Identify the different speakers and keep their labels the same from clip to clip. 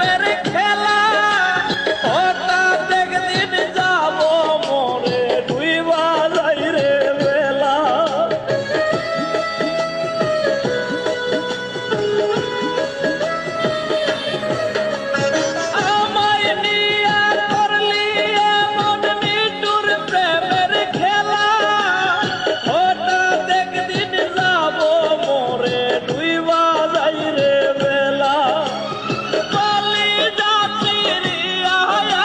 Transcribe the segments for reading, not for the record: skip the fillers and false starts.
Speaker 1: প্রেমের খেলা হঠাৎ একদিন যাব মরে ডুইবা যাই রে বেলা আমায় নিয়া করলি এমন নিঠুর প্রেমের খেলা হঠাৎ একদিন যাব মরে ডুইবা যাই রে বেলা বলি যাচ্ছি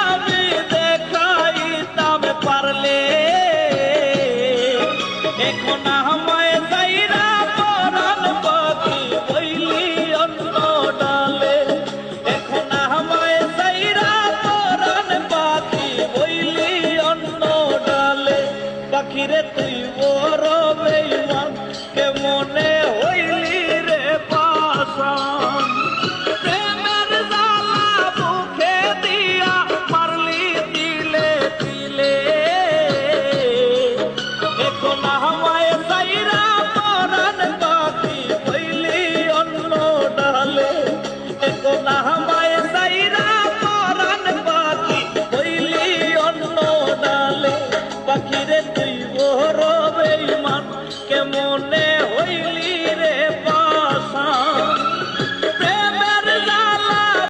Speaker 1: আমি দেখাইতাম পারলে এখন আমায় যাইরা পরাণ পাখি বইলি অন্য ডালে এখন আমায় যাইরা পরাণ পাখি বইলি অন্য ডালে পাখিরে তুই বড় বেঈমান কেমনে হইলি রে পাষাণ প্রেমের জ্বালা বুকে দিয়া মারলি দিলে দিলে এখন আমায় যাইরা পরাণ পাখি বইলি অন্য ডালে এখন আমায় যাইরা পরাণ পাখি বইলি অন্য ডালে পাখিরে তুই বড় বেঈমান কেমনে